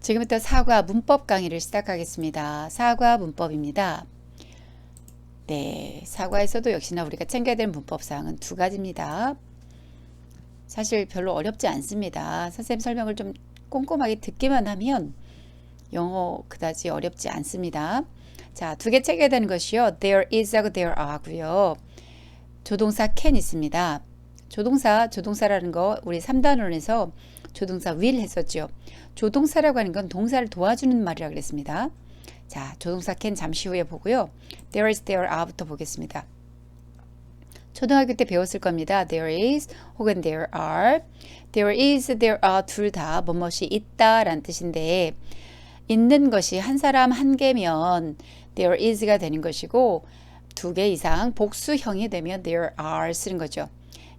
지금부터 사과 문법 강의를 시작하겠습니다. 사과 문법입니다. 네, 사과에서도 역시나 우리가 챙겨야 될 문법 사항은 두 가지입니다. 사실 별로 어렵지 않습니다. 선생님 설명을 좀 꼼꼼하게 듣기만 하면 영어 그다지 어렵지 않습니다. 자, 두 개 챙겨야 되는 것이요. There is하고 there are고요. 조동사 can 있습니다. 조동사라는 거 우리 3단원에서 조동사 will 했었죠. 조동사라고 하는 건 동사를 도와주는 말이라고 그랬습니다. 자, 조동사 can 잠시 후에 보고요. There is, there are부터 보겠습니다. 초등학교 때 배웠을 겁니다. There is 혹은 there are. There is, there are 둘 다 뭐뭇이 있다라는 뜻인데 있는 것이 한 사람 한 개면 there is가 되는 것이고 두 개 이상 복수형이 되면 there are 쓰는 거죠.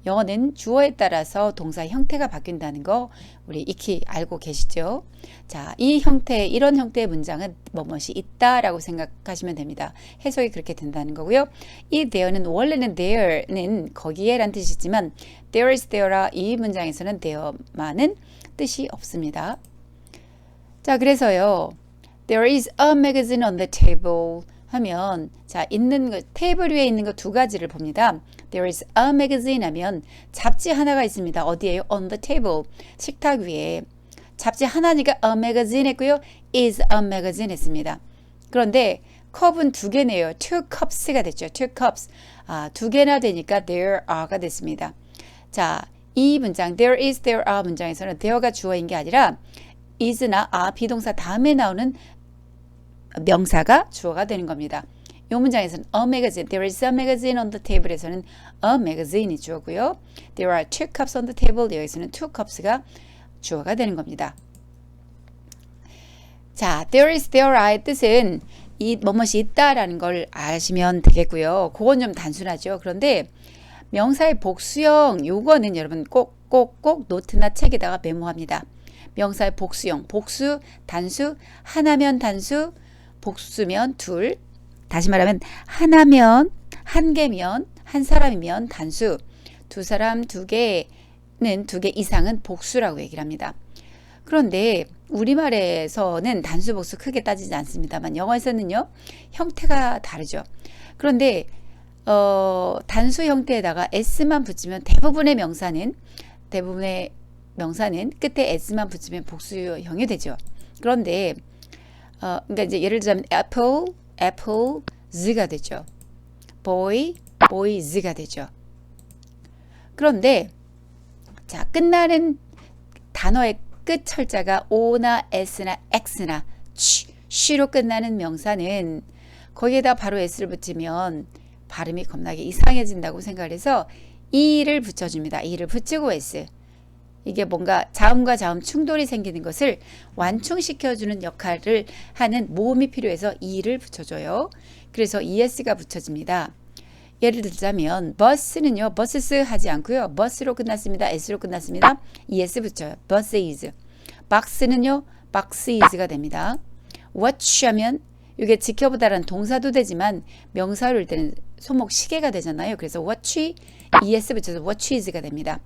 영어는 주어에 따라서 동사 형태가 바뀐다는 거 우리 익히 알고 계시죠? 자, 이런 형태의 문장은 뭐뭇이 있다라고 생각하시면 됩니다. 해석이 그렇게 된다는 거고요. 이 there는 원래는 there는 거기에란 뜻이지만 there is, there are 이 문장에서는 there만은 뜻이 없습니다. 자, 그래서요. There is a magazine on the table 하면 자, 있는 거 테이블 위에 있는 거 두 가지를 봅니다. There is a magazine 하면 잡지 하나가 있습니다. 어디에요? On the table. 식탁 위에. 잡지 하나니까 a magazine 했고요. is a magazine 했습니다. 그런데 컵은 두 개네요. two cups가 됐죠. two cups. 두 개나 되니까 there are가 됐습니다. 자, 이 문장 there is, there are 문장에서는 there가 주어인 게 아니라 is나 비동사 다음에 나오는 명사가 주어가 되는 겁니다. 이 문장에서는 a magazine, there is a magazine on the table에서는 a magazine이 주어고요. There are two cups on the table, 여기서는 two cups가 주어가 되는 겁니다. 자, there is, there are의 뜻은 이 뭐뭇이 있다라는 걸 아시면 되겠고요. 그건 좀 단순하죠. 그런데 명사의 복수형 요거는 여러분 꼭 노트나 책에다가 메모합니다. 명사의 복수형, 복수, 단수, 하나면 단수, 복수면 둘. 다시 말하면 하나면, 한 개면, 한 사람이면 단수, 두 사람, 두 개는 두 개 이상은 복수라고 얘기를 합니다. 그런데 우리말에서는 단수, 복수 크게 따지지 않습니다만 영어에서는요, 형태가 다르죠. 그런데 단수 형태에다가 s만 붙이면 대부분의 명사는 끝에 s만 붙이면 복수형이 되죠. 그런데 그러니까 이제 예를 들자면 apples가 되죠. boys가 되죠. 그런데 자, 끝나는 단어의 끝 철자가 o나 s나 x나 쉬로 끝나는 명사는 거기에다 바로 s를 붙이면 발음이 겁나게 이상해진다고 생각을 해서 e를 붙여줍니다. e를 붙이고 s. 이게 뭔가 자음과 자음 충돌이 생기는 것을 완충시켜주는 역할을 하는 모음이 필요해서 e를 붙여줘요. 그래서 es가 붙여집니다. 예를 들자면 bus는요. buses 하지 않고요. bus로 끝났습니다. s로 끝났습니다. es 붙여요. buses. box는요. boxes가 됩니다. watch 하면 이게 지켜보다라는 동사도 되지만 명사로 할 때는 소목 시계가 되잖아요. 그래서 watch, es 붙여서 watches가 됩니다.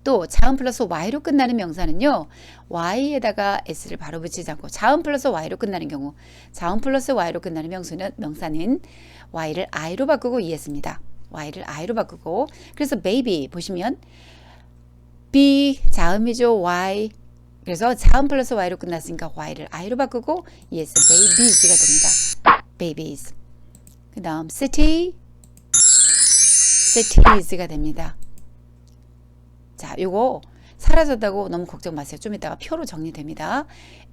또 자음 플러스 y로 끝나는 명사는요. y에다가 s를 바로 붙이지 않고 자음 플러스 y로 끝나는 경우 자음 플러스 y로 끝나는 명사는 y를 i로 바꾸고 es입니다. y를 i로 바꾸고 그래서 baby 보시면 b 자음이죠. y 그래서 자음 플러스 y로 끝났으니까 y를 i로 바꾸고 es babies가 됩니다. babies. 그 다음 cities가 됩니다. 자, 요거 사라졌다고 너무 걱정 마세요. 좀 이따가 표로 정리됩니다.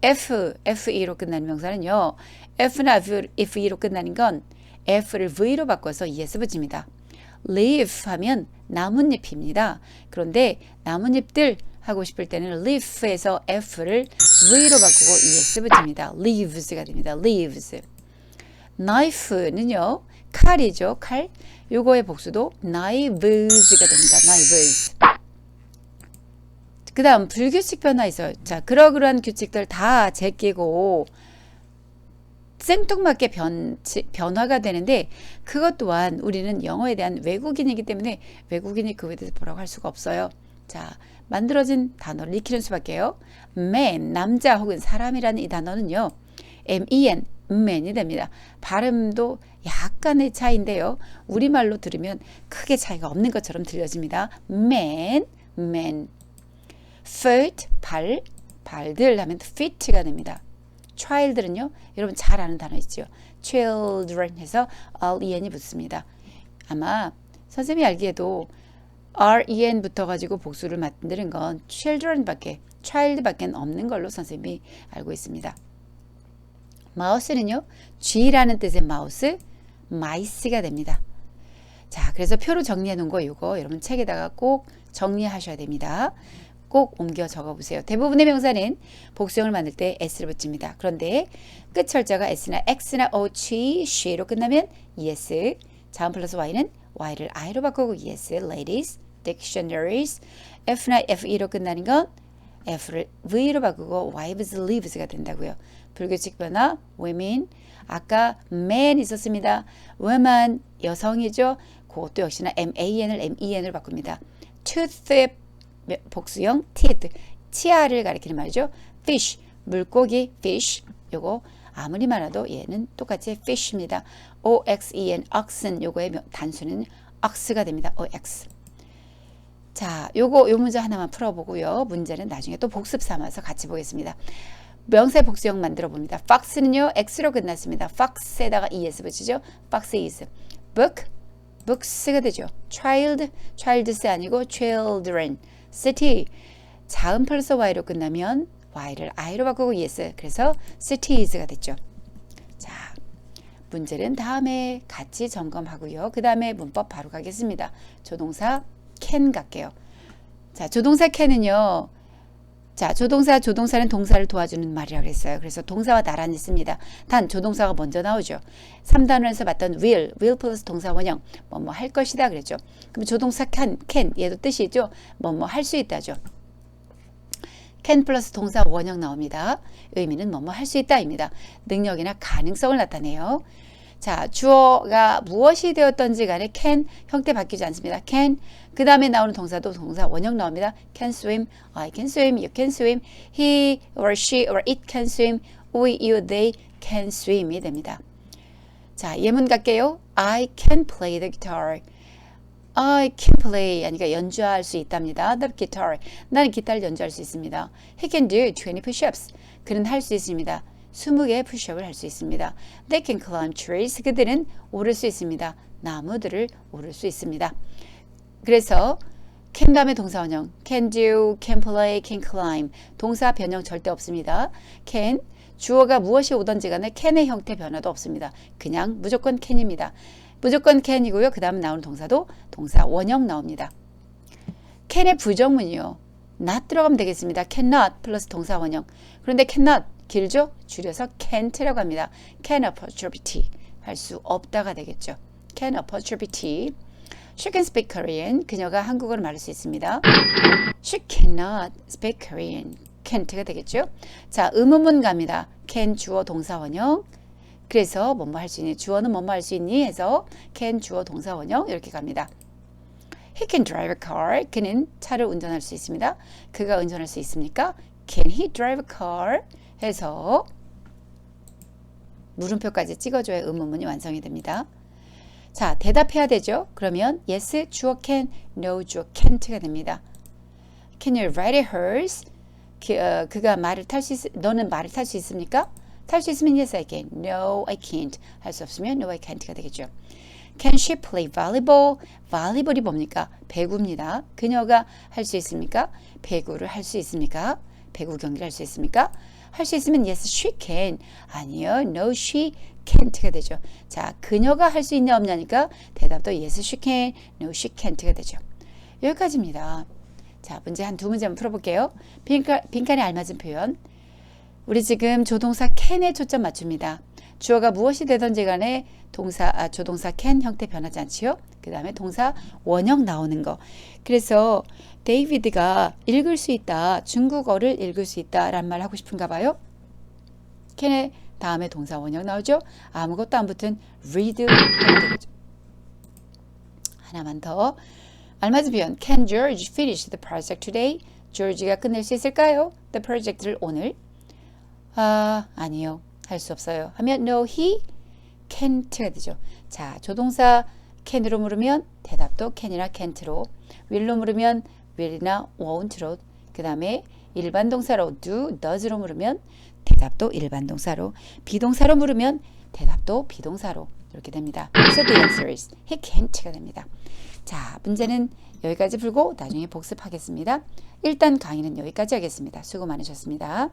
FE로 끝나는 명사는요. F나 FE로 끝나는 건 F를 V로 바꿔서 ES 붙입니다. leaf 하면 나뭇잎입니다. 그런데 나뭇잎들 하고 싶을 때는 leaf에서 F를 V로 바꾸고 ES 붙입니다. leaves가 됩니다. leaves. knife는요. 칼이죠. 칼. 요거의 복수도 knives가 됩니다. knives. 그 다음 불규칙 변화 있어요. 자, 그러한 규칙들 다 제끼고 생뚱맞게 변화가 되는데 그것 또한 우리는 영어에 대한 외국인이기 때문에 외국인이 그거에 대해서 뭐라고 할 수가 없어요. 자, 만들어진 단어를 익히는 수밖에요. man, 남자 혹은 사람이라는 이 단어는요. men, man이 됩니다. 발음도 약간의 차이인데요. 우리말로 들으면 크게 차이가 없는 것처럼 들려집니다. man, man. foot, 발들 하면 feet가 됩니다. child는요. 여러분 잘 아는 단어 있죠. children 해서 ren이 붙습니다. 아마 선생님이 알기에도 ren 붙어가지고 복수를 만드는 건 children밖에 없는 걸로 선생님이 알고 있습니다. 마우스는요. G라는 뜻의 마우스, 마이스가 됩니다. 자, 그래서 표로 정리해 놓은 거 이거 여러분 책에다가 꼭 정리하셔야 됩니다. 꼭 옮겨 적어 보세요. 대부분의 명사는 복수형을 만들 때 s를 붙입니다. 그런데 끝 철자가 s나 x나 o, she, she로 끝나면 es, 자음 플러스 y는 y를 i로 바꾸고 yes, ladies, dictionaries, f나 fe로 끝나는 건 f를 v로 바꾸고 wives, lives가 된다고요. 불규칙 변화, women, 아까 man 있었습니다. woman, 여성이죠. 그것도 역시나 man을 men으로 바꿉니다. tooth, 복수형, teeth, 치아를 가리키는 말이죠. fish, 물고기, fish, 요거 아무리 많아도 얘는 똑같이 fish입니다. oxen, oxen, 요거의 단수는 ox가 됩니다. ox. 자, 요 문제 하나만 풀어보고요. 문제는 나중에 또 복습 삼아서 같이 보겠습니다. 명사의 복수형 만들어 봅니다. fox는요, x로 끝났습니다. fox에다가 es 붙이죠. fox is. book, books가 되죠. child, childs 아니고 children. city, 자음 플러스 y로 끝나면 y를 i로 바꾸고 yes. 그래서 cities가 됐죠. 자, 문제는 다음에 같이 점검하고요. 그 다음에 문법 바로 가겠습니다. 조동사 can 갈게요. 자, 조동사 can은요. 자, 조동사는 동사를 도와주는 말이라고 그랬어요. 그래서 동사와 나란히 씁니다. 단 조동사가 먼저 나오죠. 3단원에서 봤던 will 플러스 동사 원형, 뭐뭐 할 것이다 그랬죠. 그럼 조동사 can, 얘도 뜻이 있죠. 뭐뭐 할 수 있다죠. can 플러스 동사 원형 나옵니다. 의미는 뭐뭐 할 수 있다입니다. 능력이나 가능성을 나타내요. 자, 주어가 무엇이 되었던지 간에 can 형태 바뀌지 않습니다. can, 그 다음에 나오는 동사도 동사 원형 나옵니다. can swim, I can swim, you can swim, he or she or it can swim, we, you, they can swim이 됩니다. 자, 예문 갈게요. I can play the guitar. I can play, 아니까 연주할 수 있답니다. The guitar, 나는 기타를 연주할 수 있습니다. He can do 20 push-ups. 그는 할 수 있습니다. 20개의 푸시업을 할 수 있습니다. They can climb trees. 그들은 오를 수 있습니다. 나무들을 오를 수 있습니다. 그래서 can 다음에 동사 원형 can do, can play, can climb. 동사 변형 절대 없습니다. can, 주어가 무엇이 오든지 간에 can의 형태 변화도 없습니다. 그냥 무조건 can입니다. 무조건 can이고요. 그 다음 나오는 동사도 동사 원형 나옵니다. can의 부정문이요. not 들어가면 되겠습니다. cannot 플러스 동사 원형. 그런데 cannot 길죠? 줄여서 can't라고 합니다. can apostrophe t 할 수 없다가 되겠죠. can apostrophe t. She can speak Korean. 그녀가 한국어를 말할 수 있습니다. She cannot speak Korean. can't가 되겠죠. 자, 의문문 갑니다. can 주어 동사 원형. 그래서 뭐뭐 할 수 있니? 주어는 뭐뭐 할 수 있니? 해서 can 주어 동사 원형 이렇게 갑니다. He can drive a car. 그는 차를 운전할 수 있습니다. 그가 운전할 수 있습니까? Can he drive a car? 해서 물음표까지 찍어줘야 의문문이 완성이 됩니다. 자, 대답해야 되죠. 그러면 yes, 주어 can, no, 주어 can't가 됩니다. Can you ride a horse? 그가 말을 탈 수 너는 말을 탈 수 있습니까? 탈 수 있으면 yes, I can. No, I can't. 할 수 없으면 no, I can't가 되겠죠. Can she play volleyball? volleyball이 뭡니까? 배구입니다. 그녀가 할 수 있습니까? 배구를 할 수 있습니까? 배구 경기를 할 수 있습니까? 할 수 있으면 yes, she can. 아니요, no, she can't가 되죠. 자, 그녀가 할 수 있냐 없냐니까 대답도 yes, she can, no, she can't가 되죠. 여기까지입니다. 자, 문제 한 두 문제 한번 풀어볼게요. 빈칸에 알맞은 표현. 우리 지금 조동사 can에 초점 맞춥니다. 주어가 무엇이 되든지 간에 조동사 can 형태 변하지 않지요? 그 다음에 동사 원형 나오는 거. 그래서 데이비드가 읽을 수 있다, 중국어를 읽을 수 있다 라는 말 하고 싶은가 봐요. can의 다음에 동사 원형 나오죠? 아무것도 안 붙은 read 하면 되겠죠. 하나만 더. 알맞은 표현 Can George finish the project today? 조지가 끝낼 수 있을까요? The project를 오늘? 아니요. 할 수 없어요. 하면 No, he can't가 되죠. 자, 조동사 can으로 물으면 대답도 can이나 can't로, will로 물으면 will이나 won't로, 그 다음에 일반 동사로 do, does로 물으면 대답도 일반 동사로, 비동사로 물으면 대답도 비동사로 이렇게 됩니다. So the answer is he can't가 됩니다. 자, 문제는 여기까지 풀고 나중에 복습하겠습니다. 일단 강의는 여기까지 하겠습니다. 수고 많으셨습니다.